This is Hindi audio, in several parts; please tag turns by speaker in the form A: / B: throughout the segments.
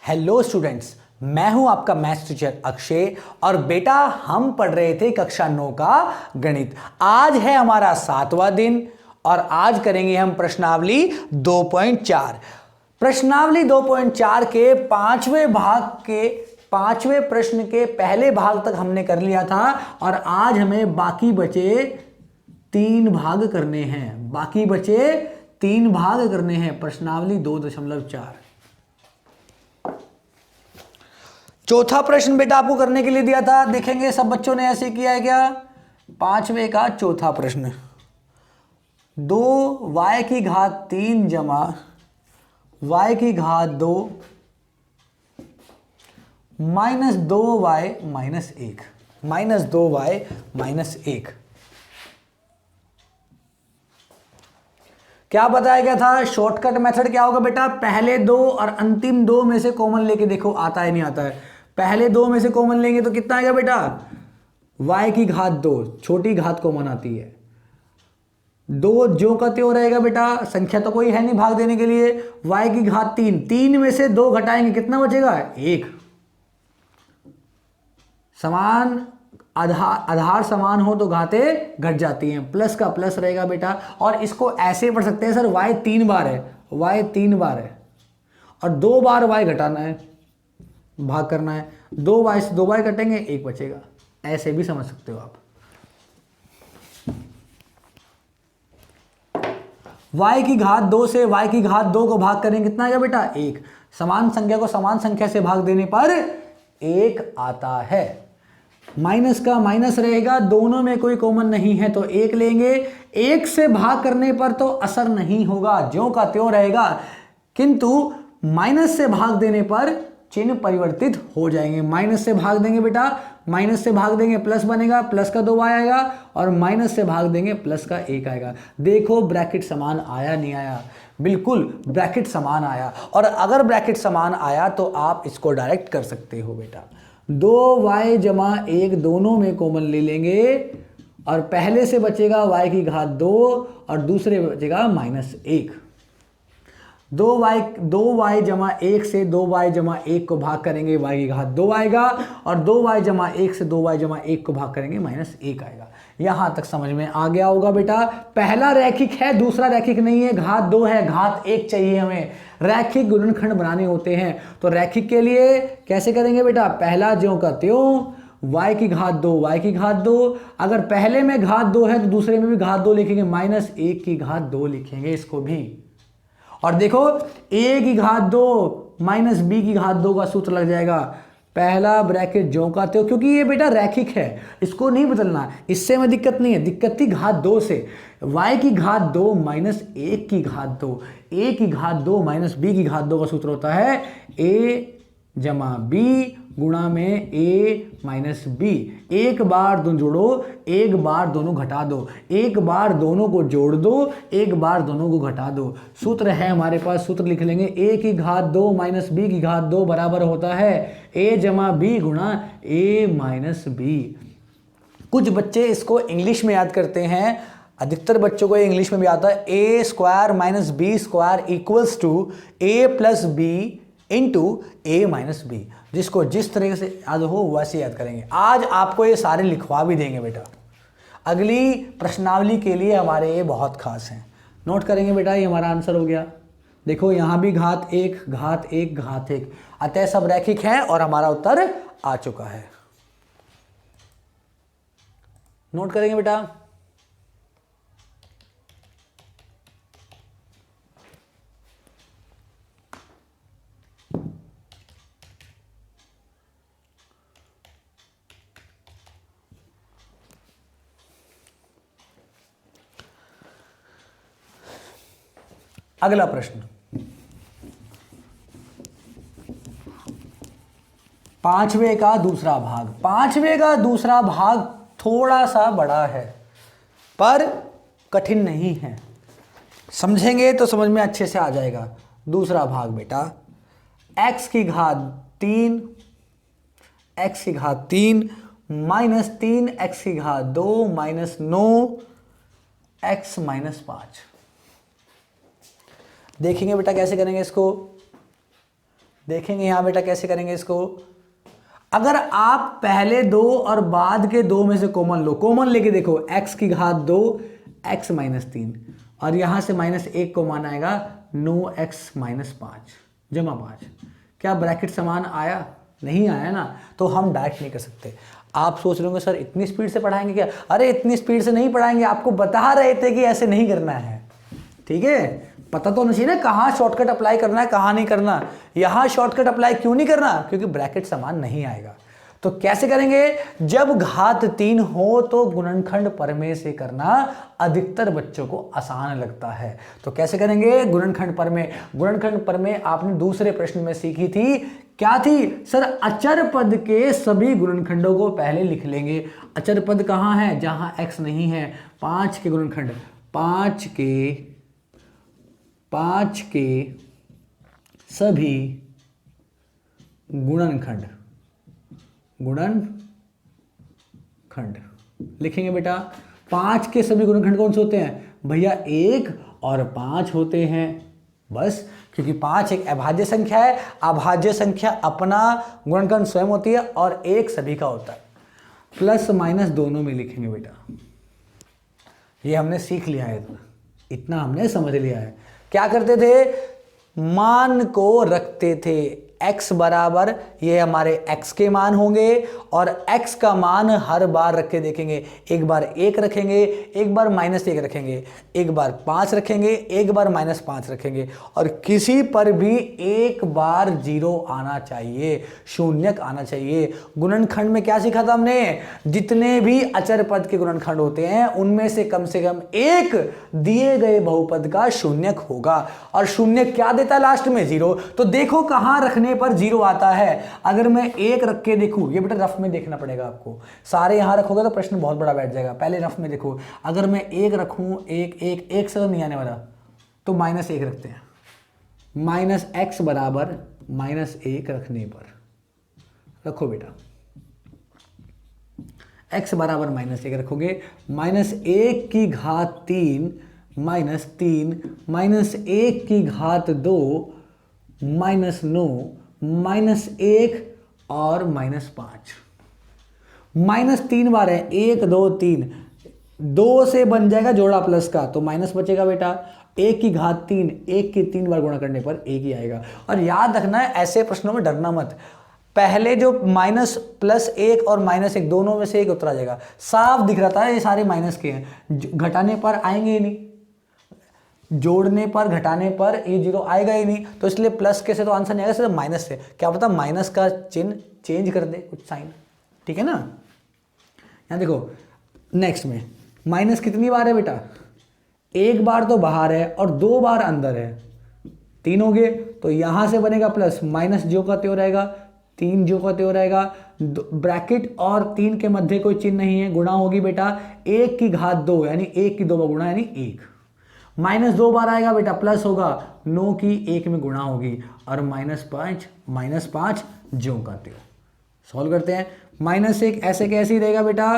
A: हेलो स्टूडेंट्स, मैं हूं आपका मैथ्स टीचर अक्षय और बेटा हम पढ़ रहे थे कक्षा 9 का गणित। आज है हमारा 7वां दिन और आज करेंगे हम प्रश्नावली 2.4। प्रश्नावली 2.4 के 5वें भाग के 5वें प्रश्न के पहले भाग तक हमने कर लिया था और आज हमें बाकी बचे 3 भाग करने हैं। बाकी बचे 3 भाग करने हैं प्रश्नावली 2.4। चौथा प्रश्न बेटा आपको करने के लिए दिया था, देखेंगे सब बच्चों ने ऐसे किया है क्या। 5वें का चौथा प्रश्न, 2y की घात 3 जमा y की घात 2 minus 2y minus 1 minus 2y minus 1। क्या बताया गया था? शॉर्टकट मेथड क्या होगा बेटा? पहले 2 और अंतिम 2 में से कॉमन लेके देखो आता है नहीं आता है। पहले 2 में से कॉमन लेंगे तो कितना आएगा बेटा? y की घात 2, छोटी घात कॉमन आती है। 2 ज्यों का त्यों रहेगा बेटा, संख्या तो कोई है नहीं भाग देने के लिए। y की घात 3, 3 में से 2 घटाएंगे कितना बचेगा? 1। समान आधार समान हो तो घातें घट जाती हैं, प्लस का प्लस रहेगा बेटा। और इसको ऐसे पढ़ सकते हैं सर, y 3 बार है, y 3 बार है और 2 बार y घटाना है, भाग करना है। 2y से 2y कटेंगे, 1 बचेगा। ऐसे भी समझ सकते हो आप। y की घात 2 से y की घात 2 को भाग करेंगे कितना आएगा बेटा? 1। समान संख्या को समान संख्या से भाग देने पर 1 आता है। माइनस का माइनस रहेगा, दोनों में कोई कॉमन नहीं है तो 1 लेंगे। 1 से भाग करने पर तो असर नहीं होगा, ज्यों का त्यों रहेगा, किंतु माइनस से भाग देने पर चिन्ह परिवर्तित हो जाएंगे। माइनस से भाग देंगे बेटा, माइनस से भाग देंगे प्लस बनेगा, प्लस का 2 आएगा और माइनस से भाग देंगे प्लस का 1 आएगा। देखो ब्रैकेट समान आया नहीं आया? बिल्कुल ब्रैकेट समान आया। और अगर ब्रैकेट समान आया तो आप इसको डायरेक्ट कर सकते हो बेटा। 2y जमा 1 दोनों में कॉमन ले लेंगे और पहले से बचेगा y की घात 2 और दूसरे बचेगा माइनस 1। 2y जमा 1 से 2y जमा 1 को भाग करेंगे, y की घात 2 आएगा और 2y जमा 1 से 2y जमा 1 को भाग करेंगे, माइनस 1 आएगा। यहां तक समझ में आ गया होगा बेटा। पहला रैखिक है, दूसरा रैखिक नहीं है। घात 2 है, घात 1 चाहिए हमें। रैखिक गुणनखंड बनाने होते हैं तो रैखिक के लिए कैसे करेंगे बेटा? पहला ज्यों का त्यों, y की घात 2 y की घात 2। अगर पहले में घात 2 है तो दूसरे में भी घात 2 लिखेंगे, माइनस 1 की घात 2 लिखेंगे इसको भी। और देखो a की घात 2 माइनस b की घात 2 का सूत्र लग जाएगा। पहला ब्रैकेट ज्यों का त्यों, क्योंकि ये बेटा रैखिक है, इसको नहीं बदलना। इससे में दिक्कत नहीं है, दिक्कत थी घात 2 से। y की घात 2 माइनस 1 की घात 2, a की घात 2 माइनस b की घात 2 का सूत्र होता है a जमा b गुणा में a माइनस b। एक बार दोनों जोड़ो, एक बार दोनों घटा दो, एक बार दोनों को जोड़ दो, एक बार दोनों को घटा दो। सूत्र है हमारे पास, सूत्र लिख लेंगे। a की घात 2 माइनस b की घात 2 बराबर होता है a जमा b गुणा a माइनस b। कुछ बच्चे इसको इंग्लिश में याद करते हैं, अधिकतर बच्चों को इंग्लिश में भी आता है। a square minus b square equals to a plus b into a minus b। जिसको जिस तरीके से याद हो वैसे याद करेंगे। आज आपको ये सारे लिखवा भी देंगे बेटा। अगली प्रश्नावली के लिए हमारे ये बहुत खास हैं, नोट करेंगे बेटा। ये हमारा आंसर हो गया। देखो यहाँ भी घात 1 घात 1 घात 1, अतः सब रैखिक है और हमारा उत्तर आ चुका है। नोट करेंगे बेटा। अगला प्रश्न, 5वें का दूसरा भाग। 5वें का दूसरा भाग थोड़ा सा बड़ा है पर कठिन नहीं है, समझेंगे तो समझ में अच्छे से आ जाएगा। दूसरा भाग बेटा, x की घात 3 x की घात 3 माइनस 3 x की घात 2 माइनस 9 x माइनस 5। देखेंगे बेटा कैसे करेंगे इसको। देखेंगे यहाँ बेटा कैसे करेंगे इसको। अगर आप पहले दो और बाद के दो में से कॉमन लो, कॉमन लेके देखो, x की घात 2 x माइनस 3 और यहां से -1 को मान आएगा 9x माइनस 5 जमा 5। क्या ब्रैकेट समान आया? नहीं आया ना, तो हम डायरेक्ट नहीं कर सकते। आप सोच रहे होंगे सर इतनी स्पीड से पढ़ाएंगे क्या? अरे इतनी स्पीड से नहीं पढ़ाएंगे, आपको बता रहे थे कि ऐसे नहीं करना है, ठीक है। पता तो नहीं ना कहाँ शॉर्टकट अप्लाई करना है कहाँ नहीं करना। यहां शॉर्टकट अप्लाई क्यों नहीं करना? क्योंकि ब्रैकेट समान नहीं आएगा। तो कैसे करेंगे? जब घात 3 हो तो गुणनखंड परमेय से करना अधिकतर बच्चों को आसान लगता है। तो कैसे करेंगे गुणनखंड परमेय? गुणनखंड परमेय आपने दूसरे प्रश्न में सीखी थी, क्या थी सर? अचर पद के सभी गुणनखंडों को पहले लिख लेंगे। अचर पद कहाँ है? जहां x नहीं है। 5 के गुणनखंड, 5 के सभी गुणनखंड लिखेंगे बेटा। 5 के सभी गुणनखंड कौन से होते हैं भैया? 1 और 5 होते हैं बस, क्योंकि 5 एक अभाज्य संख्या है। अभाज्य संख्या अपना गुणनखंड स्वयं होती है और 1 सभी का होता है। प्लस माइनस दोनों में लिखेंगे बेटा। ये हमने सीख लिया है, इतना हमने समझ लिया है। क्या करते थे? मान को रखते थे। x बराबर, ये हमारे x के मान होंगे और x का मान हर बार रख के देखेंगे। एक बार 1 रखेंगे, एक बार -1 रखेंगे, एक बार 5 रखेंगे, एक बार -5 रखेंगे और किसी पर भी एक बार 0 आना चाहिए, शून्यक आना चाहिए। गुणनखंड में क्या सीखा था हमने? जितने भी अचर पद के गुणनखंड होते हैं उनमें से कम एक दिए गए बहुपद का शून्यक होगा और शून्यक क्या देता है लास्ट में? 0। तो देखो कहां रखने पर 0 आता है। अगर मैं 1 रख के देखूं, ये बेटा रफ में देखना पड़ेगा आपको, सारे यहां रखोगे तो प्रश्न बहुत बड़ा बैठ जाएगा। पहले रफ में देखो, अगर मैं 1 रखूं, 1 से तो नहीं आने वाला, तो -1 रखते हैं। -x बराबर -1 रखने पर रखो बेटा, x बराबर -1 रखोगे, -1 की घात 3 -3 -1 की घात 2 -9 -1 और -5। -3 बार है, 1 2 3, 2 से बन जाएगा जोड़ा प्लस का, तो माइनस बचेगा बेटा। 1 की घात 3, 1 की 3 बार गुणा करने पर 1 ही आएगा। और याद रखना है ऐसे प्रश्नों में डरना मत, पहले जो माइनस प्लस 1 और -1 दोनों में से एक उतरा जाएगा। साफ दिख रहा था ये सारे माइनस के हैं, घटाने पर आएंगे ही नहीं, जोड़ने पर घटाने पर ये 0 आएगा ही नहीं, तो इसलिए प्लस के से तो आंसर नहीं आएगा, सिर्फ माइनस से। क्या पता माइनस का चिन्ह चेंज कर दे कुछ साइन, ठीक है ना। यहां देखो नेक्स्ट में माइनस कितनी बार है बेटा? 1 बार तो बाहर है और 2 बार अंदर है, 3 हो गए। तो यहां से बनेगा प्लस, माइनस जो का त्यों रहेगा, 3 जो का त्यों रहेगा, ब्रैकेट और 3 के मध्य कोई चिन्ह नहीं है, गुणा होगी बेटा। 1 की घात 2 यानी 1 की 2 बार गुणा यानी 1, -2 बार आएगा बेटा, प्लस होगा, 9 की 1 में गुणा होगी और -5 ज्यों का त्यों। सॉल्व करते हैं। -1 ऐसे कैसे ही रहेगा बेटा,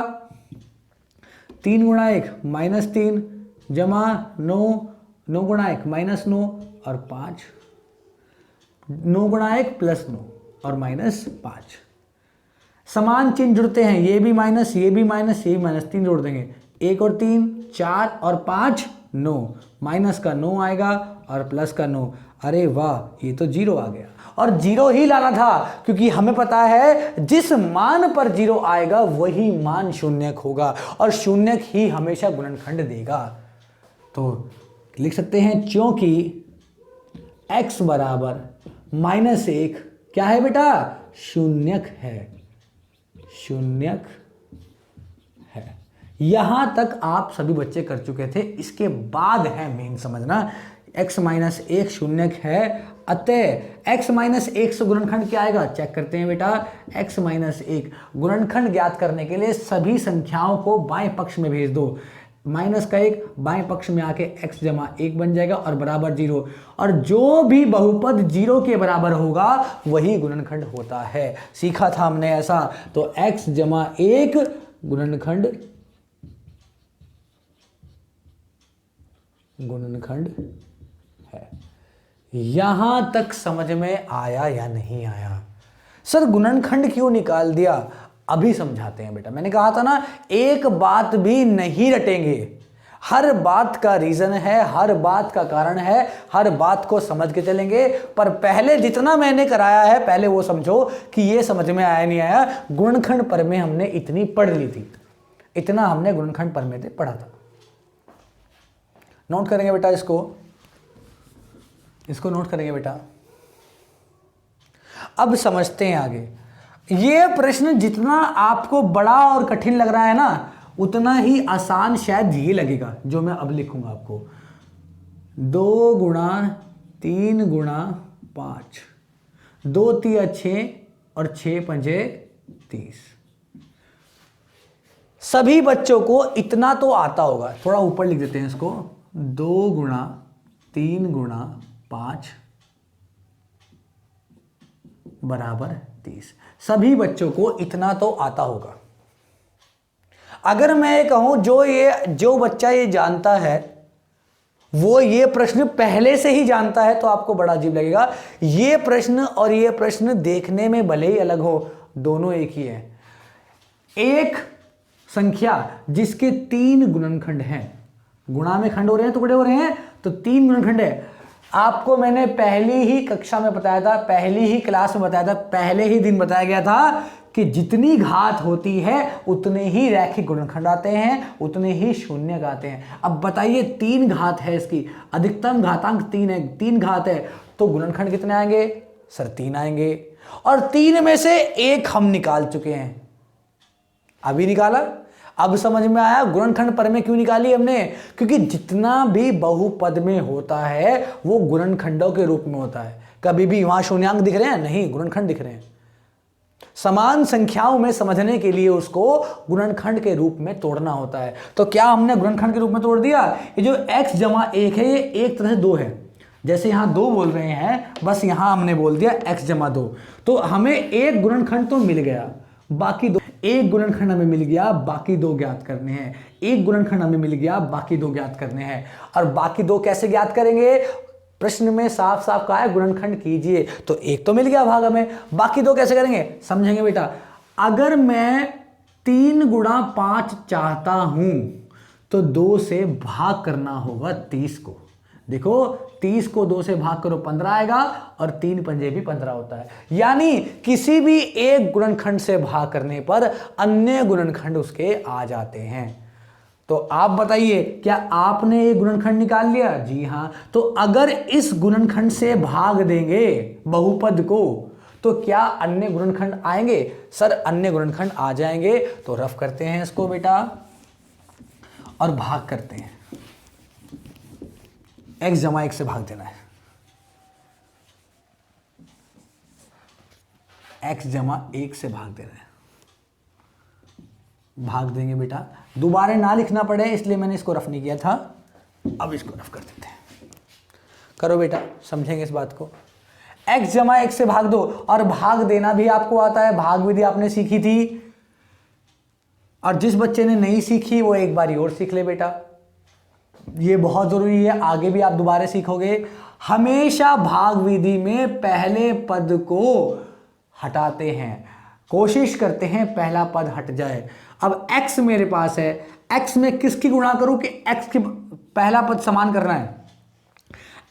A: 3 गुणा 1 -3 जमा 9 गुणा 1 -9 और 5, 9 गुणा 1 +9 और -5। समान चिन्ह जुड़ते हैं, ये भी माइनस, ये भी माइनस, ये भी माइनस, 3 जोड़ देंगे, 1 और 3 4 और 5 9, माइनस का 9 आएगा और प्लस का 9। अरे वाह, ये तो 0 आ गया, और 0 ही लाना था क्योंकि हमें पता है जिस मान पर 0 आएगा वही मान शून्यक होगा और शून्यक ही हमेशा गुणनखंड देगा। तो लिख सकते हैं क्योंकि x बराबर -1 क्या है बेटा? शून्यक है, शून्यक है। यहां तक आप सभी बच्चे कर चुके थे, इसके बाद है मेन समझना। x -1 शून्यक है, अतः x -1 से गुणनखंड क्या आएगा चेक करते हैं बेटा। x -1 गुणनखंड ज्ञात करने के लिए सभी संख्याओं को बाएं पक्ष में भेज दो। -1 बाएं पक्ष में आके x जमा 1 बन जाएगा और बराबर 0, और जो भी बहुपद 0 के बराबर होगा वही गुणनखंड होता है। सीखा था हमने ऐसा। तो x जमा 1 गुणनखंड है। यहां तक समझ में आया या नहीं आया? सर गुणनखंड क्यों निकाल दिया? अभी समझाते हैं बेटा। मैंने कहा था ना, एक बात भी नहीं रटेंगे, हर बात का रीजन है, हर बात का कारण है, हर बात को समझ के चलेंगे। पर पहले जितना मैंने कराया है पहले वो समझो कि ये समझ में आया नहीं आया। गुणनखंड पर में हमने इतनी पढ़ ली थी, इतना हमने गुणनखंड पर में पढ़ा था। नोट करेंगे बेटा, इसको नोट करेंगे बेटा। अब समझते हैं आगे। ये प्रश्न जितना आपको बड़ा और कठिन लग रहा है ना, उतना ही आसान शायद ये लगेगा जो मैं अब लिखूंगा आपको। 2 गुणा 3 गुणा 5, 2 3 6 और 6 पंजे 30। सभी बच्चों को इतना तो आता होगा। थोड़ा ऊपर लिख देते हैं इसको। 2 गुणा 3 गुणा 5 बराबर 30। सभी बच्चों को इतना तो आता होगा। अगर मैं कहूं जो बच्चा ये जानता है वो ये प्रश्न पहले से ही जानता है तो आपको बड़ा अजीब लगेगा। ये प्रश्न और ये प्रश्न देखने में भले ही अलग हो, दोनों एक ही है। एक संख्या जिसके 3 गुणनखंड हैं, गुणा में खंड हो रहे हैं, टुकड़े हो रहे हैं, तो 3 गुणनखंड है। आपको मैंने पहली ही कक्षा में बताया था, पहली ही क्लास में बताया था, पहले ही दिन बताया गया था कि जितनी घात होती है उतने ही रैखिक गुणनखंड आते हैं, उतने ही शून्यक आते हैं। अब बताइए 3 घात है, इसकी अधिकतम घातांक 3 है, 3 घात है, तो गुणनखंड कितने आएंगे? सर 3 आएंगे। और 3 में से 1 हम निकाल चुके हैं, अभी निकाला। अब समझ में आया गुणनखंड पर में क्यों निकाली हमने? क्योंकि जितना भी बहुपद में होता है वो गुणनखंडों के रूप में होता है। कभी भी वहां शून्यांक दिख रहे हैं? नहीं, गुणनखंड दिख रहे हैं। समान संख्याओं में समझने के लिए उसको गुणनखंड के रूप में तोड़ना होता है। तो क्या हमने गुणनखंड के रूप में तोड़ दिया? ये जो x जमा 1 है ये एक तरह से 2 है। जैसे यहां 2 बोल रहे हैं, बस यहां हमने बोल दिया x जमा 2। तो हमें एक गुणनखंड तो मिल गया, बाकी 2, एक गुणनखंड हमें मिल गया, बाकी 2 ज्ञात करने हैं। एक गुणनखंड हमें मिल गया, बाकी 2 ज्ञात करने हैं। और बाकी 2 कैसे ज्ञात करेंगे? प्रश्न में साफ साफ कहा है गुणनखंड कीजिए, तो एक तो मिल गया भाग हमें, बाकी 2 कैसे करेंगे समझेंगे बेटा। अगर मैं 3 गुणा 5 चाहता हूं तो 2 से भाग करना होगा 30 को। देखो 30 को 2 से भाग करो 15 आएगा, और 3 पंजे भी 15 होता है। यानी किसी भी एक गुणनखंड से भाग करने पर अन्य गुणनखंड उसके आ जाते हैं। तो आप बताइए, क्या आपने एक गुणनखंड निकाल लिया? जी हां। तो अगर इस गुणनखंड से भाग देंगे बहुपद को तो क्या अन्य गुणनखंड आएंगे? सर अन्य गुणनखंड आ जाएंगे। तो रफ करते हैं इसको बेटा और भाग करते हैं। x जमा 1 से भाग देना है, x जमा 1 से भाग देना है। भाग देंगे बेटा, दोबारा ना लिखना पड़े इसलिए मैंने इसको रफ नहीं किया था। अब इसको रफ कर देते हैं। करो बेटा, समझेंगे इस बात को। x जमा 1 से भाग दो, और भाग देना भी आपको आता है, भाग विधि आपने सीखी थी। और जिस बच्चे ने नहीं सीखी वो एक बार और सीख ले बेटा, ये बहुत जरूरी है, आगे भी आप दोबारा सीखोगे। हमेशा भाग विधि में पहले पद को हटाते हैं, कोशिश करते हैं पहला पद हट जाए। अब x मेरे पास है, x में किसकी गुणा करूं कि x की पहला पद समान करना है।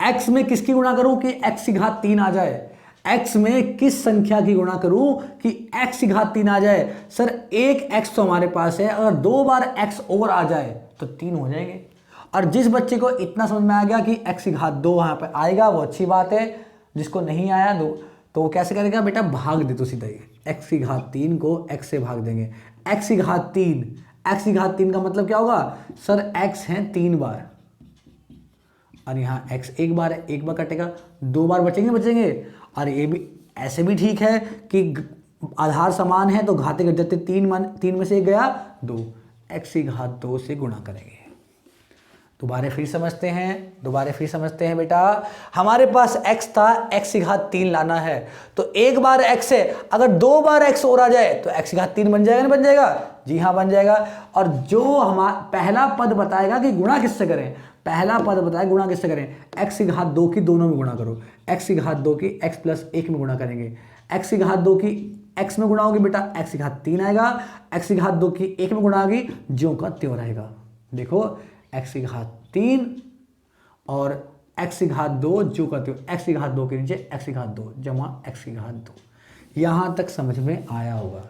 A: x में किसकी गुणा करूं कि x की घात 3 आ जाए। x में किस संख्या की गुणा करूं कि x की घात 3 आ जाए। सर एक x तो हमारे पास है, अगर 2 बार x और आ जाए तो 3 हो जाएंगे। और जिस बच्चे को इतना समझ में आ गया कि x की घात 2 वहां पर आएगा वो अच्छी बात है, जिसको नहीं आया तो वो कैसे करेगा बेटा? भाग दे तो सीधा ही x की घात 3 को x से भाग देंगे। x की घात 3, x की घात 3 का मतलब क्या होगा? सर x है 3 बार, और यहाँ x 1 बार है, 1 बार कटेगा, 2 बार बचेंगे। और ये भी ऐसे भी ठीक है कि आधार समान है तो घाते घट जाते, 3 में से 1 गया 2, x की घात 2 से गुणा करेंगे। दोबारा फिर समझते हैं बेटा। हमारे पास x था, x की घात 3 लाना है, तो 1 बार x है, अगर 2 बार x और आ जाए तो x की घात 3 बन जाएगा, नहीं बन जाएगा? जी हाँ बन जाएगा। और जो हमारा पहला पद बताएगा कि गुणा किससे करें, पहला पद बताया गुणा किससे करें, x की घात 2 की दोनों में गुणा करो, x की घात 2 की x प्लस 1 में गुणा करेंगे, x की घात 2 की x में गुणा होगी बेटा, x की घात 3 आएगा, x की घात 2 की 1 में गुणा होगी, ज्यों का त्यों रहेगा। देखो x की घात 3 और x की घात 2 ज्यों का त्यों, x की घात 2 के नीचे x की घात 2 जमा x की घात 2। यहां तक समझ में आया होगा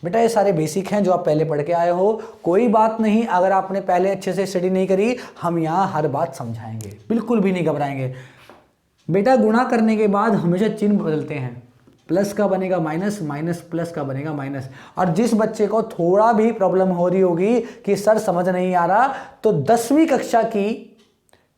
A: बेटा। ये सारे बेसिक हैं जो आप पहले पढ़ के आए हो, कोई बात नहीं अगर आपने पहले अच्छे से स्टडी नहीं करी, हम यहाँ हर बात समझाएंगे, बिल्कुल भी नहीं घबराएंगे बेटा। गुणा करने के बाद हमेशा चिन्ह बदलते हैं, प्लस का बनेगा माइनस, माइनस प्लस का बनेगा माइनस। और जिस बच्चे को थोड़ा भी प्रॉब्लम हो रही होगी कि सर समझ नहीं आ रहा, तो 10वीं कक्षा की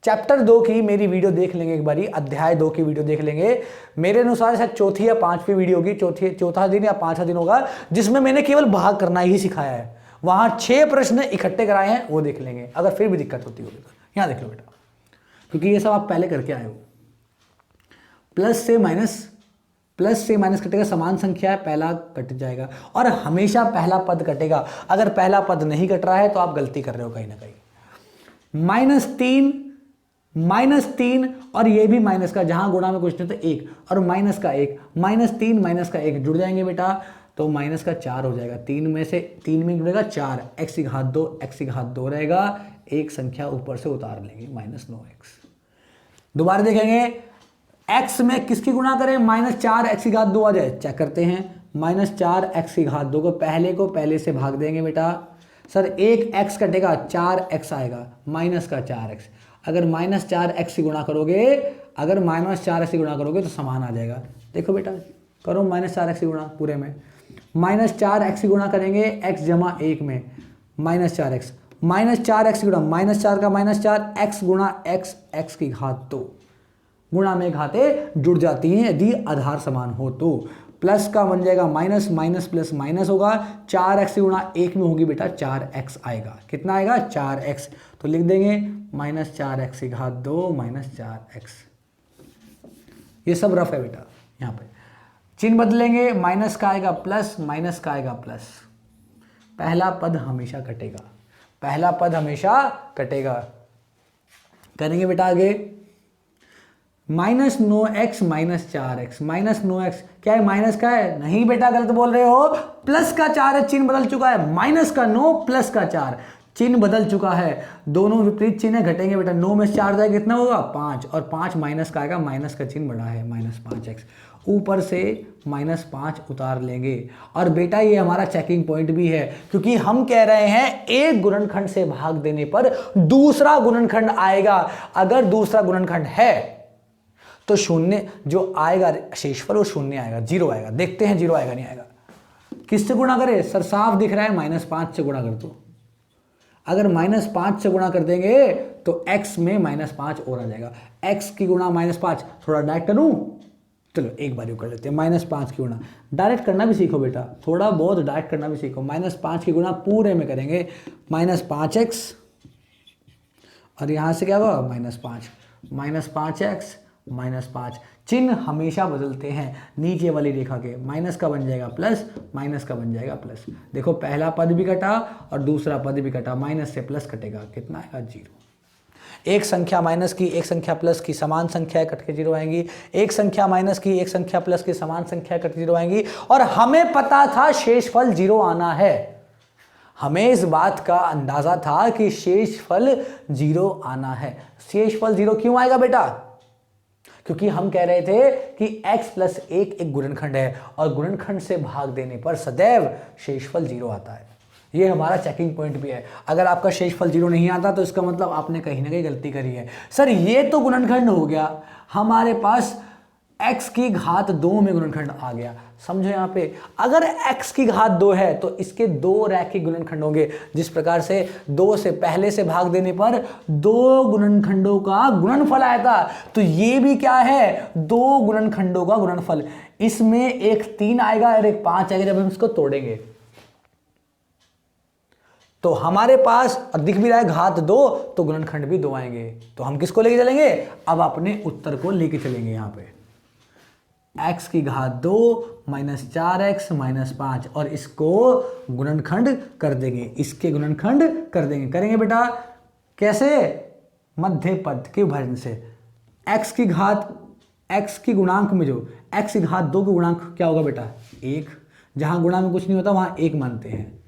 A: चैप्टर 2 की मेरी वीडियो देख लेंगे एक बारी, अध्याय 2 की वीडियो देख लेंगे। मेरे अनुसार शायद चौथी या पांचवी वीडियो होगी, चौथा दिन या पांचवा दिन होगा, जिसमें मैंने केवल भाग करना ही सिखाया है। वहां 6 प्रश्न इकट्ठे कराए हैं, वो देख लेंगे। अगर फिर भी दिक्कत होती होगी तो यहां देख लो बेटा, क्योंकि ये सब आप पहले करके आए हो। प्लस से माइनस कटेगा, समान संख्या है, पहला कट जाएगा और हमेशा पहला पद कटेगा। अगर पहला पद नहीं कट रहा है तो आप गलती कर रहे हो कहीं ना कहीं। -3 और ये भी माइनस का, जहां गुणा में कुछ नहीं तो 1 और माइनस का 1, -3 माइनस का 1 जुड़ जाएंगे बेटा, तो माइनस का 4 हो जाएगा। 3 में से 3 में जुड़ेगा 4, x की घात 2, x की घात 2 रहेगा, एक संख्या ऊपर से उतार लेंगे -9x। दोबारा देखेंगे, x में किसकी गुणा करें, -4 x की घात 2 आ जाए, चेक करते हैं। -4 x की घात 2 को पहले से भाग देंगे बेटा। सर एक x कटेगा, 4x आएगा, माइनस का 4x। अगर -4x की गुणा करोगे, तो समान आ जाएगा। देखो बेटा, करो -4x की गुणा पूरे में, -4x की गुणा करेंगे x जमा 1 में, -4x की गुणा, -4 का -4 x गुणा x की घात 2, गुणा में घातें जुड़ जाती हैं यदि आधार समान हो तो। प्लस का बन जाएगा माइनस प्लस माइनस होगा, 4x की गुणा 1 में होगी बेटा, 4x आएगा। कितना आएगा, 4x। तो लिख देंगे -4x की घात 2 -4x। ये सब रफ है बेटा। यहाँ पे चिन्ह बदलेंगे, माइनस का आएगा प्लस, माइनस का आएगा प्लस। पहला पद हमेशा कटेगा, करेंगे बेटा आगे। -9x -4x, -9x क्या है, माइनस का है, नहीं बेटा गलत बोल रहे हो, प्लस का 4 है, चिन्ह बदल चुका है, माइनस का 9 प्लस का 4, चिन्ह बदल चुका है, दोनों विपरीत चिन्ह घटेंगे बेटा। 9 में 4 जाएगा कितना होगा, 5, और 5 माइनस का आएगा, माइनस का चिन्ह बड़ा है, -5x। ऊपर से -5 उतार लेंगे। और बेटा ये हमारा चेकिंग पॉइंट भी है, क्योंकि हम कह रहे हैं एक गुणनखंड से भाग देने पर दूसरा गुणनखंड आएगा। अगर दूसरा गुणनखंड है तो शून्य जो आएगा शेषफल वो शून्य आएगा, 0 आएगा। देखते हैं 0 आएगा नहीं आएगा। किससे गुणा करें, सर साफ दिख रहा है, -5 से गुणा कर दो। अगर -5 से गुणा कर देंगे तो x में -5 और आ जाएगा। x की गुणा -5, थोड़ा डायरेक्ट करूं, चलो एक बार कर लेते हैं। -5 की गुणा डायरेक्ट करना भी सीखो बेटा, थोड़ा बहुत डायरेक्ट करना भी सीखो। -5 की गुणा पूरे में करेंगे, -5x, और यहां से क्या होगा, -5x -5। चिन्ह हमेशा बदलते हैं नीचे वाली रेखा के, माइनस का बन जाएगा प्लस, माइनस का बन जाएगा प्लस। देखो पहला पद भी कटा और दूसरा पद भी कटा, माइनस से प्लस कटेगा, कितना आएगा, 0। एक संख्या माइनस की एक संख्या प्लस की समान संख्या कट के 0 आएंगी, एक संख्या माइनस की एक संख्या प्लस की समान संख्या कट के 0 आएंगी। और हमें पता था शेषफल 0 आना है, हमें इस बात का अंदाजा था कि शेषफल 0 आना है। शेषफल 0 क्यों आएगा बेटा, क्योंकि हम कह रहे थे कि x + 1 एक गुणनखंड है और गुणनखंड से भाग देने पर सदैव शेषफल 0 आता है। ये हमारा चेकिंग पॉइंट भी है। अगर आपका शेषफल 0 नहीं आता तो इसका मतलब आपने कहीं ना कहीं गलती करी है। सर ये तो गुणनखंड हो गया, हमारे पास x की घात 2 में गुणनखंड आ गया। समझो यहाँ पे, अगर x की घात 2 है तो इसके 2 रैखिक गुणनखंड होंगे। जिस प्रकार से 2 से पहले से भाग देने पर 2 गुणनखंडों का गुणनफल आया था, तो ये भी क्या है, 2 गुणनखंडों का गुणनफल। इसमें एक 3 आएगा और एक 5 आएगा जब हम इसको तोड़ेंगे। तो हमारे पास और दिख भी रहा है घात 2, तो गुणनखंड भी 2 आएंगे। तो हम किसको लेके चलेंगे, अब अपने उत्तर को लेके चलेंगे। यहाँ पे x की घात 2 -4x -5, और इसको गुणनखंड कर देंगे, इसके गुणनखंड कर देंगे। करेंगे बेटा कैसे, मध्य पद के विभाजन से। x की घात x की गुणांक में जो x की घात 2 की गुणांक क्या होगा बेटा 1, जहां गुणा में कुछ नहीं होता वहां 1 मानते हैं,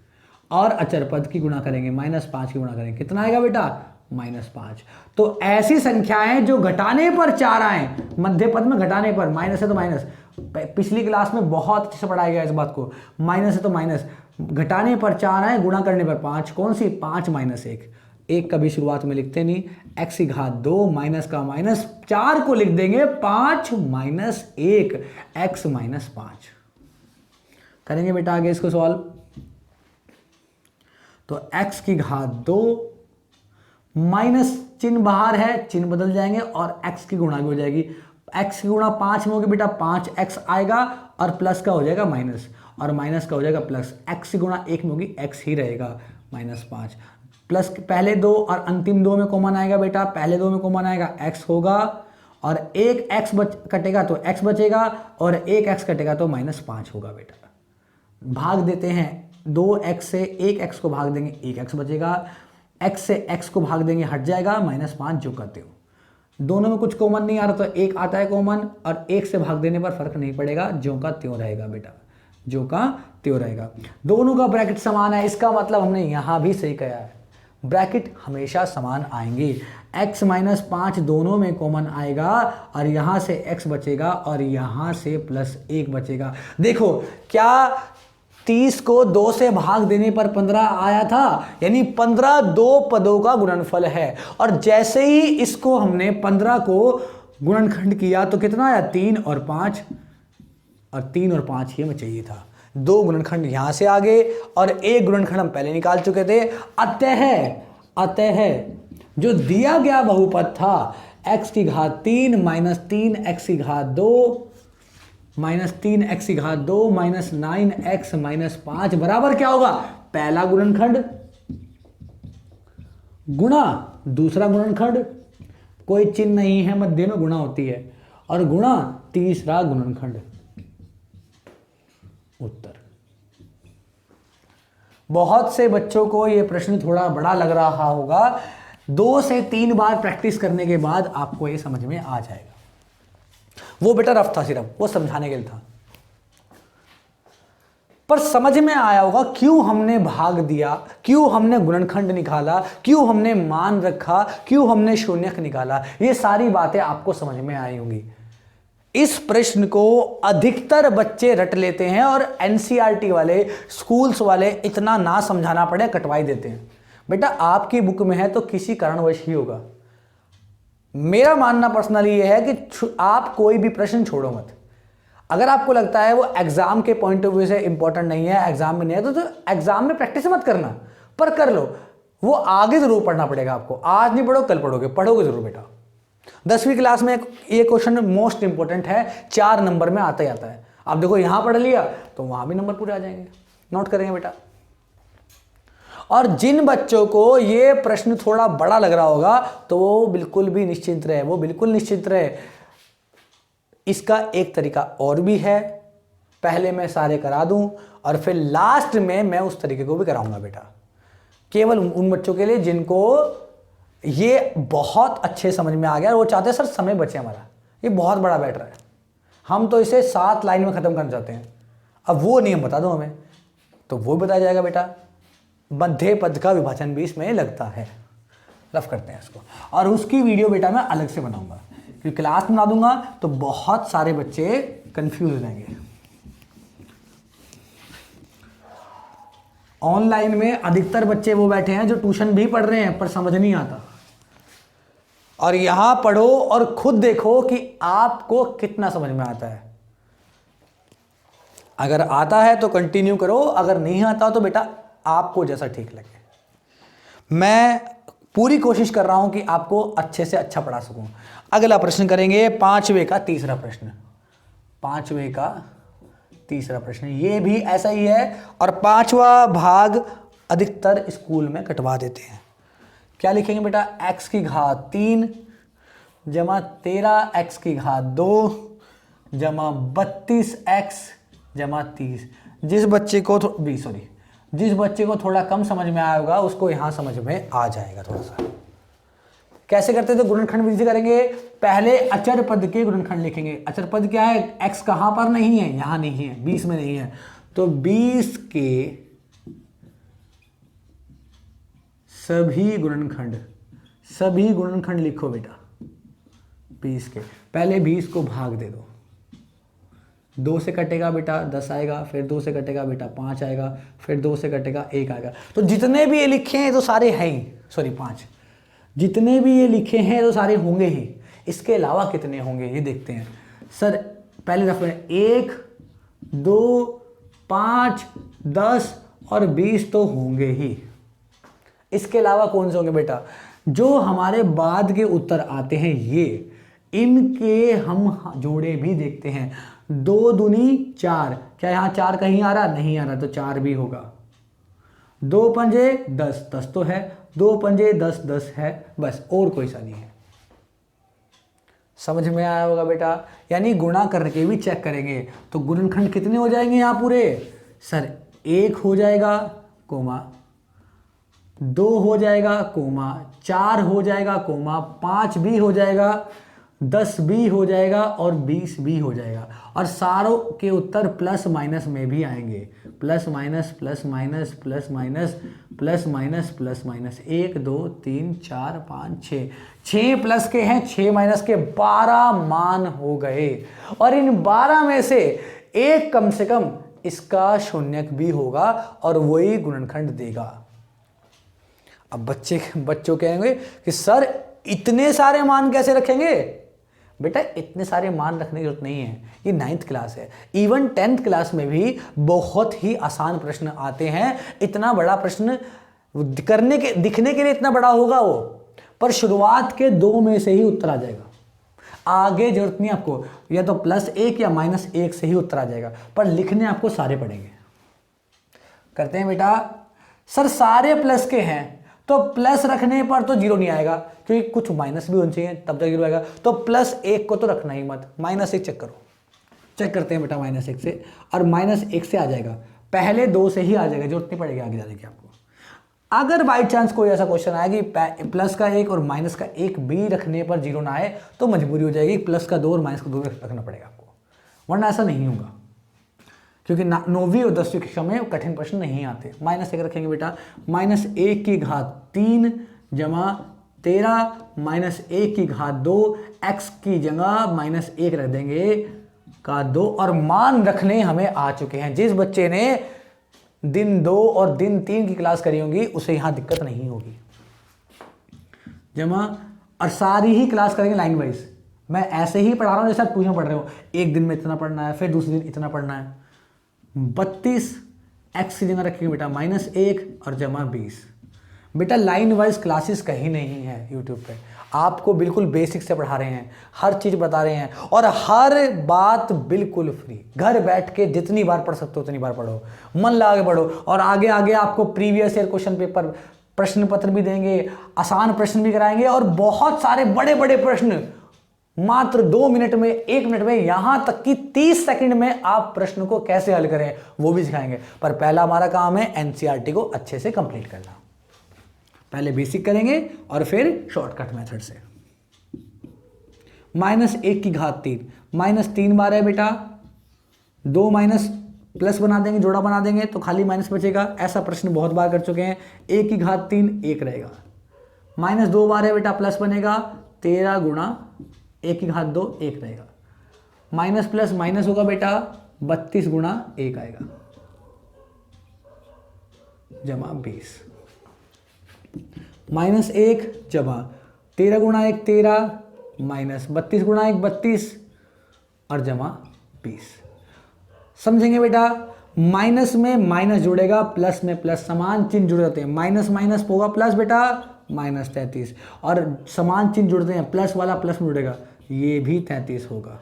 A: और अचर पद की गुणा करेंगे -5 की गुणा करेंगे, कितना आएगा बेटा -5। तो ऐसी संख्याएं जो घटाने पर 4 आए, मध्य पद में घटाने पर, माइनस है तो माइनस, पिछली क्लास में बहुत अच्छे से पढ़ाया गया इस बात को, माइनस है तो माइनस, घटाने पर 4 आए, गुणा करने पर 5, कौन सी 5 - 1, एक कभी शुरुआत में लिखते नहीं, x की घात 2 माइनस का माइनस 4 को लिख देंगे 5 - 1 x - 5। करेंगे बेटा आगे इसको सॉल्व। तो x की घात 2 माइनस चिन्ह बाहर है, चिन्ह बदल जाएंगे और x की गुणा भी हो जाएगी, x की गुणा 5 में होगी बेटा 5x आएगा, और प्लस का हो जाएगा माइनस, और माइनस का हो जाएगा प्लस, x की गुणा 1 में होगी x ही रहेगा -5, प्लस पहले 2 और अंतिम 2 में कॉमन आएगा बेटा, पहले 2 में कॉमन आएगा x होगा, और एक x कटेगा तो x बचेगा, और एक x कटेगा तो -5 होगा बेटा। भाग देते हैं, 2x से 1x को भाग देंगे 1x बचेगा, x से x को भाग देंगे हट जाएगा -5 जो करते हो। दोनों में कुछ कॉमन नहीं आ रहा तो 1 आता है कॉमन, और 1 से भाग देने पर फर्क नहीं पड़ेगा, ज्यों का त्यों रहेगा बेटा, ज्यों का त्यों रहेगा। दोनों का ब्रैकेट समान है, इसका मतलब हमने यहां भी सही कहा है, ब्रैकेट हमेशा समान आएंगे, x - 5 दोनों में कॉमन आएगा, और यहां से x बचेगा और यहां से +1 बचेगा। देखो क्या 30 को 2 से भाग देने पर 15 आया था, यानी 15 दो पदों का गुणनफल है, और जैसे ही इसको हमने 15 को गुणनखंड किया तो कितना आया 3 और 5, और 3 और 5 ये हमें चाहिए था, 2 गुणनखंड यहां से आगे और 1 गुणनखंड हम पहले निकाल चुके थे। अतः जो दिया गया बहुपद था x की घात 3 - 3x की घात 2 -3x की घात 2 -9x - 5 बराबर क्या होगा, पहला गुणनखंड गुणा दूसरा गुणनखंड, कोई चिन्ह नहीं है मध्य में, गुणा होती है, और गुणा तीसरा गुणनखंड। उत्तर। बहुत से बच्चों को यह प्रश्न थोड़ा बड़ा लग रहा होगा, 2 से 3 बार प्रैक्टिस करने के बाद आपको यह समझ में आ जाएगा। वो बेटा रफ था, सिर्फ वो समझाने के लिए था, पर समझ में आया होगा क्यों हमने भाग दिया, क्यों हमने गुणनखंड निकाला, क्यों हमने मान रखा, क्यों हमने शून्यक निकाला, ये सारी बातें आपको समझ में आई होंगी। इस प्रश्न को अधिकतर बच्चे रट लेते हैं, और एनसीईआरटी वाले स्कूल्स वाले इतना ना समझाना पड़े कटवाई देते हैं। बेटा आपकी बुक में है तो किसी कारणवश ही होगा। मेरा मानना पर्सनली ये है कि आप कोई भी प्रश्न छोड़ो मत। अगर आपको लगता है वो एग्जाम के पॉइंट ऑफ व्यू से इंपॉर्टेंट नहीं है, एग्जाम में नहीं है, तो एग्जाम में प्रैक्टिस मत करना, पर कर लो, वो आगे जरूर पढ़ना पड़ेगा आपको। आज नहीं पढ़ो कल पढ़ोगे, पढ़ोगे जरूर बेटा। 10वीं क्लास में ये क्वेश्चन मोस्ट इंपॉर्टेंट है, 4 नंबर में आता ही आता है। आप देखो यहां पढ़ लिया तो वहां भी नंबर पूरे आ जाएंगे, नोट करेंगे बेटा। और जिन बच्चों को ये प्रश्न थोड़ा बड़ा लग रहा होगा तो वो बिल्कुल भी निश्चिंत रहे, वो बिल्कुल निश्चिंत रहे। इसका एक तरीका और भी है, पहले मैं सारे करा दूं और फिर लास्ट में मैं उस तरीके को भी कराऊंगा बेटा, केवल उन बच्चों के लिए जिनको ये बहुत अच्छे समझ में आ गया और वो चाहते हैं सर समय बचे हमारा, ये बहुत बड़ा मैटर है, हम तो इसे 7 लाइन में खत्म करना चाहते हैं। अब वो नियम बता दो हमें, तो वो बताया जाएगा बेटा। मध्य पद का विभाजन भी इसमें लगता है, रफ करते हैं इसको, और उसकी वीडियो बेटा मैं अलग से बनाऊंगा, क्योंकि क्लास में बना दूंगा तो बहुत सारे बच्चे कंफ्यूज हो जाएंगे। ऑनलाइन में अधिकतर बच्चे वो बैठे हैं जो ट्यूशन भी पढ़ रहे हैं पर समझ नहीं आता, और यहां पढ़ो और खुद देखो कि आपको कितना समझ में आता है। अगर आता है तो कंटिन्यू करो, अगर नहीं आता तो बेटा आपको जैसा ठीक लगे। मैं पूरी कोशिश कर रहा हूं कि आपको अच्छे से अच्छा पढ़ा सकूं। अगला प्रश्न करेंगे 5वें का तीसरा प्रश्न, 5वें का तीसरा प्रश्न, ये भी ऐसा ही है, और 5वां भाग अधिकतर स्कूल में कटवा देते हैं। क्या लिखेंगे बेटा, x की घात 3 जमा 13x की घात 2 जमा 32x जमा 30। जिस बच्चे को थोड़ा कम समझ में आया होगा उसको यहां समझ में आ जाएगा थोड़ा सा। कैसे करते थे? गुणनखंड विधि से करेंगे। पहले अचर पद के गुणनखंड लिखेंगे। अचर पद क्या है? x कहां पर नहीं है? यहां नहीं है, 20 में नहीं है, तो 20 के सभी गुणनखंड लिखो बेटा। 20 के पहले 20 को भाग दे दो। 2 से कटेगा बेटा 10 आएगा, फिर 2 से कटेगा बेटा 5 आएगा, फिर 2 से कटेगा 1 आएगा। तो जितने भी ये लिखे हैं तो सारे हैं ही, सॉरी 5, जितने भी ये लिखे हैं तो सारे होंगे ही। इसके अलावा कितने होंगे ये देखते हैं। सर पहले रफ 1, 2, 5, 10 और 20 तो होंगे ही। इसके अलावा कौन से होंगे बेटा? जो हमारे बाद के उत्तर आते हैं ये, इनके हम जोड़े भी देखते हैं। 2 दूनी 4, क्या यहाँ 4 कहीं आ रहा? नहीं आ रहा, तो 4 भी होगा। 2 पंजे 10, 10 तो है। 2 पंजे 10, 10 है, बस और कोई सा नहीं है। समझ में आया होगा बेटा? यानी गुणा करके भी चेक करेंगे तो गुणनखंड कितने हो जाएंगे यहाँ पूरे? सर 1 हो जाएगा कोमा, 2 हो जाएगा कोमा, 4 हो जाएगा कोमा, 5 भी हो जाएगा, 10 भी हो जाएगा और 20 भी हो जाएगा। और सारों के उत्तर प्लस माइनस में भी आएंगे। Plus minus plus minus plus minus plus minus plus minus, 1 2 3 4 5 6, 6 plus के हैं, 6 माइनस के, 12 मान हो गए। और इन 12 में से एक कम से कम इसका शून्यक भी होगा और वही गुणनखंड देगा। अब बच्चों कहेंगे कि सर इतने सारे मान कैसे रखेंगे? बेटा इतने सारे मान रखने की जरूरत नहीं है, ये 9th क्लास है। इवन 10th क्लास में भी बहुत ही आसान प्रश्न आते हैं। इतना बड़ा प्रश्न दिखने के लिए इतना बड़ा होगा वो, पर शुरुआत के 2 में से ही उत्तर आ जाएगा। आगे जरूरत नहीं आपको, या तो +1 या -1 से ही उत्तर आ जाएगा, पर लिखने आपको सारे पड़ेंगे। करते हैं बेटा। सर सारे प्लस के हैं तो प्लस रखने पर तो 0 नहीं आएगा, क्योंकि कुछ माइनस भी होने चाहिए तब तक 0 आएगा। तो +1 को तो रखना ही मत, -1 चेक करो। चेक करते हैं बेटा -1 से, और -1 से आ जाएगा। पहले 2 से ही आ जाएगा, जरूरत नहीं पड़ेगी आगे जाने की आपको। अगर बाई चांस कोई ऐसा क्वेश्चन आया कि प्लस का 1 और माइनस का 1 भी रखने पर 0 ना आए, तो मजबूरी हो जाएगी, प्लस का 2 और माइनस का 2 रखना पड़ेगा आपको, वरना ऐसा नहीं होगा। क्योंकि 9वीं और 10वीं कक्षा में कठिन प्रश्न नहीं आते। -1 रखेंगे बेटा। -1 की घात 3 जमा 13 -1 की घात 2, x की जगह -1 रख देंगे का 2, और मान रखने हमें आ चुके हैं। जिस बच्चे ने दिन 2 और दिन 3 की क्लास करी होगी उसे यहां दिक्कत नहीं होगी। जमा, और सारी ही क्लास करेंगे लाइन वाइज। मैं ऐसे ही पढ़ा रहा हूं जैसे आप ट्यूशन पढ़ रहे हो। एक दिन में इतना पढ़ना है, फिर दूसरे दिन इतना पढ़ना है। 32 x की जगह रखेंगे बेटा -1 और जमा 20। बेटा लाइन वाइज क्लासेस कहीं नहीं है यूट्यूब पे, आपको बिल्कुल बेसिक से पढ़ा रहे हैं, हर चीज़ बता रहे हैं, और हर बात बिल्कुल फ्री। घर बैठ के जितनी बार पढ़ सकते हो उतनी बार पढ़ो, मन लगा के पढ़ो। और आगे आगे आपको प्रीवियस ईयर क्वेश्चन पेपर, प्रश्न पत्र भी देंगे, आसान प्रश्न भी कराएंगे, और बहुत सारे बड़े बड़े प्रश्न मात्र 2 मिनट में, 1 मिनट में, यहां तक कि 30 सेकंड में आप प्रश्न को कैसे हल करें वो भी सिखाएंगे। पर पहला हमारा काम है एनसीईआरटी को अच्छे से कंप्लीट करना। पहले बेसिक करेंगे और फिर शॉर्टकट मेथड से। -1 की घात 3, -3 बार है बेटा, 2 माइनस प्लस बना देंगे, जोड़ा बना देंगे तो खाली माइनस बचेगा। ऐसा प्रश्न बहुत बार कर चुके हैं। 1 की घात 3 1 रहेगा। -2 बार है बेटा, प्लस बनेगा, 13 गुणा 1 की घात 2 1 रहेगा। माइनस प्लस माइनस होगा बेटा, 32 गुणा 1 आएगा, जमा 20। -1 जमा 13 गुणा 1 13, माइनस 32 गुणा 1 32 और जमा 20। समझेंगे बेटा? माइनस में माइनस जुड़ेगा, प्लस में प्लस, समान चिन्ह जुड़ जाते हैं। माइनस माइनस होगा प्लस बेटा, -33, और समान चिन्ह जुड़ते हैं, प्लस वाला प्लस में जुड़ेगा, ये भी 33 होगा।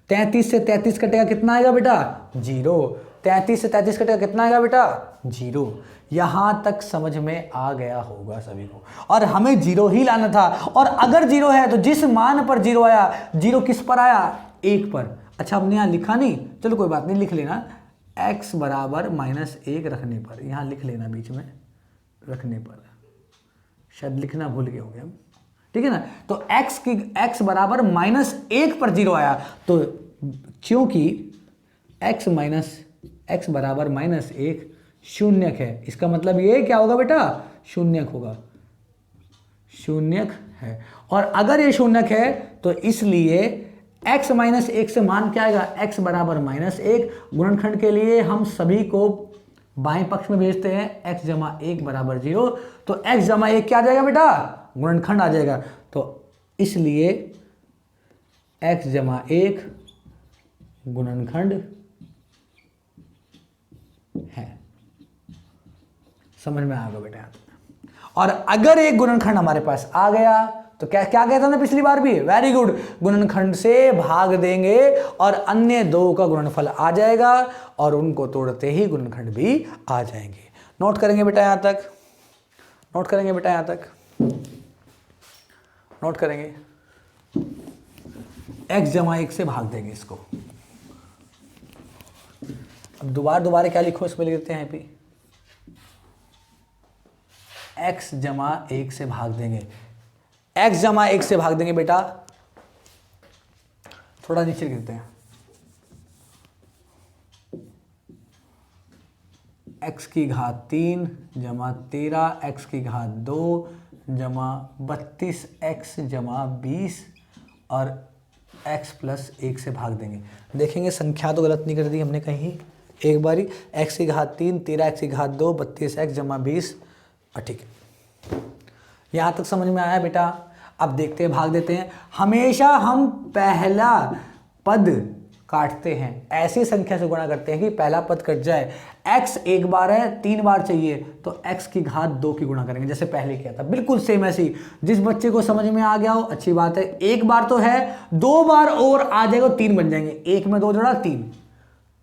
A: 33 से 33 कटेगा, कितना आएगा बेटा? 0। 33 से 33 कटेगा, कितना आएगा बेटा? 0। यहां तक समझ में आ गया होगा सभी को। और हमें 0 ही लाना था, और अगर 0 है तो जिस मान पर 0 आया, 0 किस पर आया? 1 पर। अच्छा हमने यहां लिखा नहीं, चलो कोई बात नहीं, लिख लेना। x बराबर -1 रखने पर, यहां लिख लेना, बीच में रखने पर, शायद लिखना भूल गए होंगे हम। ठीक है ना। तो x बराबर -1 पर 0 आया, तो क्योंकि x बराबर -1 शून्यक है, इसका मतलब ये क्या होगा बेटा, शून्यक होगा, शून्यक है। और अगर ये शून्यक है तो इसलिए x -1 से मान क्या आएगा, x बराबर -1। गुणनखंड के लिए हम सभी को बाएं पक्ष में भेजते हैं, x जमा 1 बराबर 0, तो x जमा 1 क्या आ जाएगा बेटा, गुणनखंड आ जाएगा। तो इसलिए x जमा 1 गुणनखंड है। समझ में आ गया बेटा। और अगर एक गुणनखंड हमारे पास आ गया तो क्या क्या कहता ना पिछली बार भी, वेरी गुड, गुणनखंड से भाग देंगे और अन्य दो का गुणनफल आ जाएगा और उनको तोड़ते ही गुणनखंड भी आ जाएंगे। नोट करेंगे बेटा यहां तक, नोट करेंगे बेटा यहां तक, नोट करेंगे। x जमा 1 से भाग देंगे इसको। अब दोबारा क्या लिखो इसमें, लिख देते हैं पे x जमा 1 से भाग देंगे, x जमा 1 से भाग देंगे बेटा, थोड़ा नीचे लिख देते हैं, x की घात 3 जमा 13 x की घात 2 जमा 32 x जमा 20 और x प्लस 1 से भाग देंगे। देखेंगे संख्या तो गलत नहीं कर दी हमने कहीं, एक बारी x की घात 3 13 x की घात 2 32 x जमा 20, ठीक है, यहां तक समझ में आया बेटा। अब देखते हैं, भाग देते हैं। हमेशा हम पहला पद काटते हैं, ऐसी संख्या से गुणा करते हैं कि पहला पद कट जाए। x एक बार है, 3 बार चाहिए तो x की घात 2 की गुणा करेंगे, जैसे पहले किया था, बिल्कुल सेम ऐसी। जिस बच्चे को समझ में आ गया हो अच्छी बात है, एक बार तो है, 2 बार और आ जाएगा, 3 बन जाएंगे, 1 में 2 जोड़ा 3।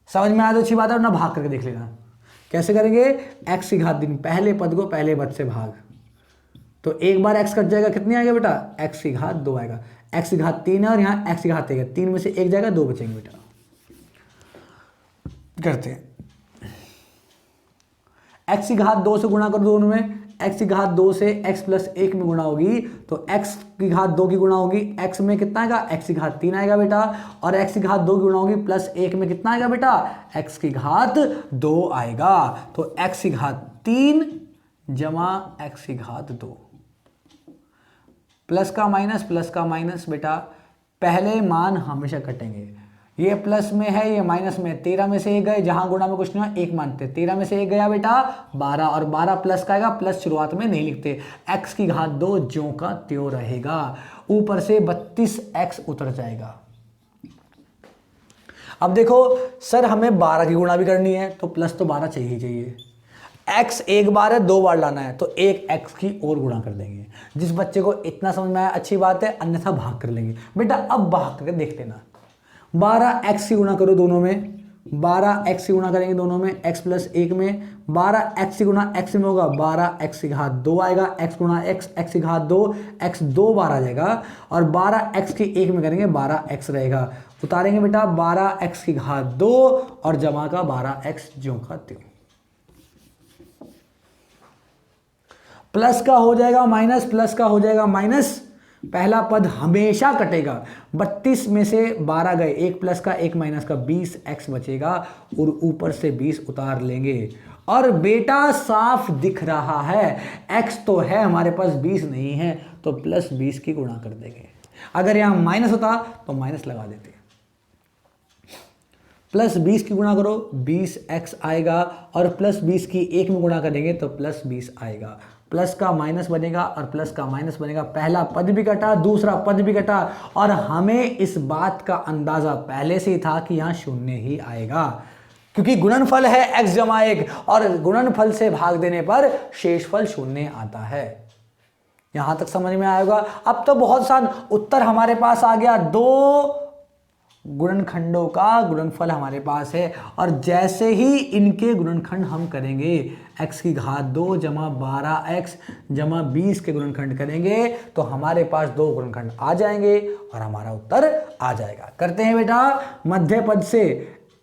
A: समझ में आया तो अच्छी बात है, ना भाग करके देख लेना कैसे करेंगे। x की घात 3, पहले पद को पहले पद से भाग, तो एक बार x कट जाएगा, कितनी आएगा बेटा, x की घात 2 आएगा। x की घात 3 है और यहाँ x की घात 1 है, 3 में से 1 जाएगा, 2 बचेंगे बेटा। करते हैं, x की घात 2 से गुणा कर दो दोनों में, x की घात 2 से x प्लस 1 में गुणा होगी तो x की घात 2 की गुणा होगी, x में कितना आएगा, x की घात 3 आएगा बेटा, और x की घात 2 की गुणा होगी प्लस 1 में कितना आएगा बेटा, x की घात 2 आएगा। तो x की घात 3 जमा x की घात 2, प्लस का माइनस बेटा, पहले मान हमेशा कटेंगे, ये प्लस में है ये माइनस में, 13 में से 1 गए, जहां गुणा में कुछ नहीं हुआ 1 मानते, 13 में से 1 गया बेटा 12, और 12 प्लस का आएगा, प्लस शुरुआत में नहीं लिखते, x की घात 2 ज्यों का त्यों रहेगा, ऊपर से 32x उतर जाएगा। अब देखो सर हमें 12 की गुणा भी करनी है तो प्लस तो 12 चाहिए ही चाहिए, x एक बार है, 2 बार लाना है तो एक x की और गुणा कर देंगे। जिस बच्चे को इतना समझ में आया अच्छी बात है, अन्यथा भाग कर लेंगे बेटा। अब भाग करके देख लेना, 12x की गुणा करो दोनों में, 12x की गुणा करेंगे दोनों में, x प्लस 1 में, 12x की गुणा x में होगा, 12x की घात 2 आएगा, x गुणा x की घात 2, x 2 बार आ जाएगा, और 12x की 1 में करेंगे 12x रहेगा, उतारेंगे बेटा 12x की घात 2 और जमा का 12x ज्यों का त्यों। प्लस का हो जाएगा माइनस, प्लस का हो जाएगा माइनस, पहला पद हमेशा कटेगा, 32 में से 12 गए, 1 प्लस का 1 माइनस का 20x बचेगा और ऊपर से 20 उतार लेंगे। और बेटा साफ दिख रहा है x तो है हमारे पास, 20 नहीं है, तो प्लस 20 की गुणा कर देंगे। अगर यहां माइनस होता तो माइनस लगा देते, प्लस 20 की गुणा करो 20x आएगा, और प्लस 20 की 1 में गुणा करेंगे तो प्लस 20 आएगा, प्लस का माइनस बनेगा और प्लस का माइनस बनेगा, पहला पद भी कटा दूसरा पद भी कटा, और हमें इस बात का अंदाजा पहले से ही था कि यहां शून्य ही आएगा, क्योंकि गुणनफल है x जमा 1 और गुणनफल से भाग देने पर शेषफल शून्य आता है। यहां तक समझ में आएगा। अब तो बहुत आसान, उत्तर हमारे पास आ गया, 2 गुणनखंडों का गुणनफल हमारे पास है, और जैसे ही इनके गुणनखंड हम करेंगे, x की घात 2 जमा 12x जमा 20 के गुणनखंड करेंगे तो हमारे पास 2 गुणनखंड आ जाएंगे और हमारा उत्तर आ जाएगा। करते हैं बेटा, मध्य पद से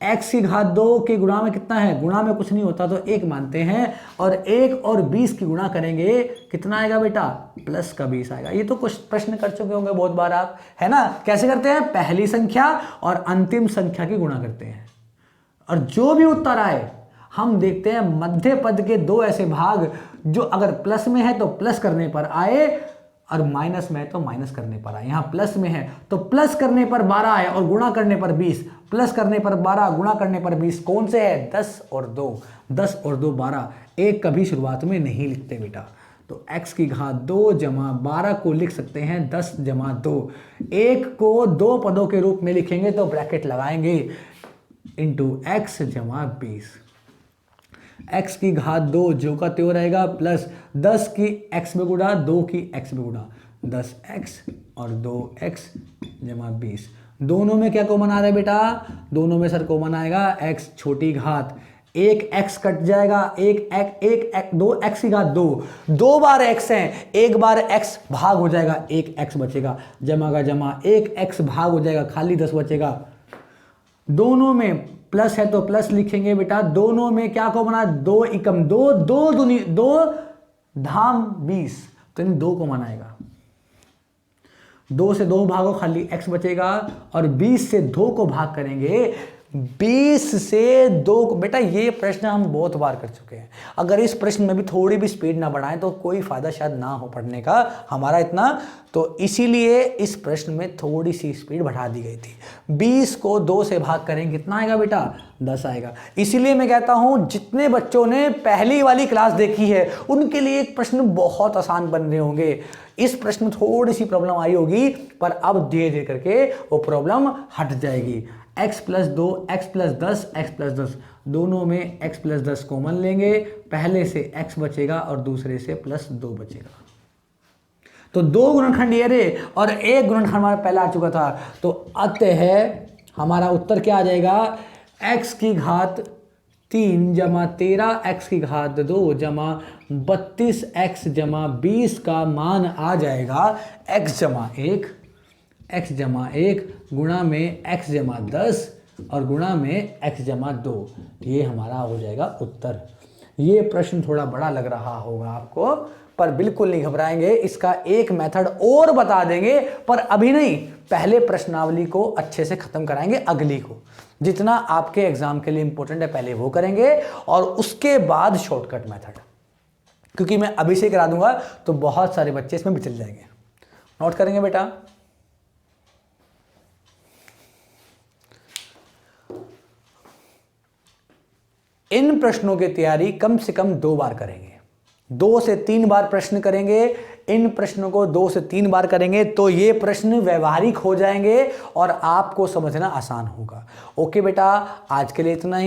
A: x की घात 2 के गुणा में कितना है, गुणा में कुछ नहीं होता तो 1 मानते हैं, और 1 और 20 की गुणा करेंगे कितना आएगा बेटा, प्लस का 20 आएगा। ये तो कुछ प्रश्न कर चुके होंगे बहुत बार आप, है ना। कैसे करते हैं, पहली संख्या और अंतिम संख्या की गुणा करते हैं, और जो भी उत्तर आए हम देखते हैं मध्य पद के दो ऐसे भाग जो अगर प्लस में है तो प्लस करने पर आए, और माइनस में है तो माइनस करने पर आए। यहां प्लस में है तो प्लस करने पर 12 आए और गुणा करने पर 20, प्लस करने पर 12 गुणा करने पर 20, कौन से है, 10 और 2, 10 और 2 12, एक कभी शुरुआत में नहीं लिखते बेटा। तो x की घात 2 जमा 12 को लिख सकते हैं 10 जमा 2, एक को दो पदों के रूप में लिखेंगे तो ब्रैकेट लगाएंगे इंटू x जमा 20, x की घात 2 जो का त्यों रहेगा, प्लस 10 की x में गुणा 2 की x में गुणा, 10x और 2x जमा 20, दोनों में क्या कॉमन आ रहा है बेटा, दोनों में सर कॉमन आएगा x छोटी घात, एक x कट जाएगा, दो x की घात 2, 2 बार x है, एक बार x भाग हो जाएगा, एक x बचेगा, जमा का जमा, एक x भाग हो जाएगा, खाली 10 बचेगा। दोनों में प्लस है तो प्लस लिखेंगे बेटा, दोनों में क्या को बना, 2 एकम 2, 2 दूनी 2 धाम 20, तो इन 2 को मनाएगा, 2 से 2 भागो खाली x बचेगा, और 20 से 2 को भाग करेंगे, 20 से 2 को, बेटा ये प्रश्न हम बहुत बार कर चुके हैं, अगर इस प्रश्न में भी थोड़ी भी स्पीड ना बढ़ाएं तो कोई फायदा शायद ना हो पढ़ने का हमारा इतना, तो इसीलिए इस प्रश्न में थोड़ी सी स्पीड बढ़ा दी गई थी। 20 को 2 से भाग करेंगे कितना आएगा बेटा, 10 आएगा। इसीलिए मैं कहता हूं जितने बच्चों ने पहली वाली क्लास देखी है उनके लिए एक प्रश्न बहुत आसान बन रहे होंगे, इस प्रश्न में थोड़ी सी प्रॉब्लम आई होगी, पर अब धीरे धीरे करके वो प्रॉब्लम हट जाएगी। x plus 2, x plus 10, x plus 10, दोनों में x प्लस 10 कॉमन लेंगे, पहले से x बचेगा और दूसरे से प्लस 2 बचेगा, तो 2 गुणनखंड ये रहे और एक गुणनखंड हमारा पहला आ चुका था, तो अतः हमारा उत्तर क्या आ जाएगा, x की घात 3 जमा 13 x की घात 2 जमा 32x जमा 20 का मान आ जाएगा x जमा 1 गुणा में x जमा 10 और गुणा में x जमा 2, ये हमारा हो जाएगा उत्तर। ये प्रश्न थोड़ा बड़ा लग रहा होगा आपको, पर बिल्कुल नहीं घबराएंगे, इसका एक मेथड और बता देंगे, पर अभी नहीं, पहले प्रश्नावली को अच्छे से खत्म कराएंगे, अगली को जितना आपके एग्जाम के लिए इंपॉर्टेंट है पहले वो करेंगे, और उसके बाद शॉर्टकट मेथड, क्योंकि मैं अभी से करा दूंगा तो बहुत सारे बच्चे इसमें बिचल जाएंगे। नोट करेंगे बेटा, इन प्रश्नों की तैयारी कम से कम 2 बार करेंगे, 2 से 3 बार प्रश्न करेंगे, इन प्रश्नों को 2 से 3 बार करेंगे तो ये प्रश्न व्यवहारिक हो जाएंगे और आपको समझना आसान होगा। ओके बेटा, आज के लिए इतना ही।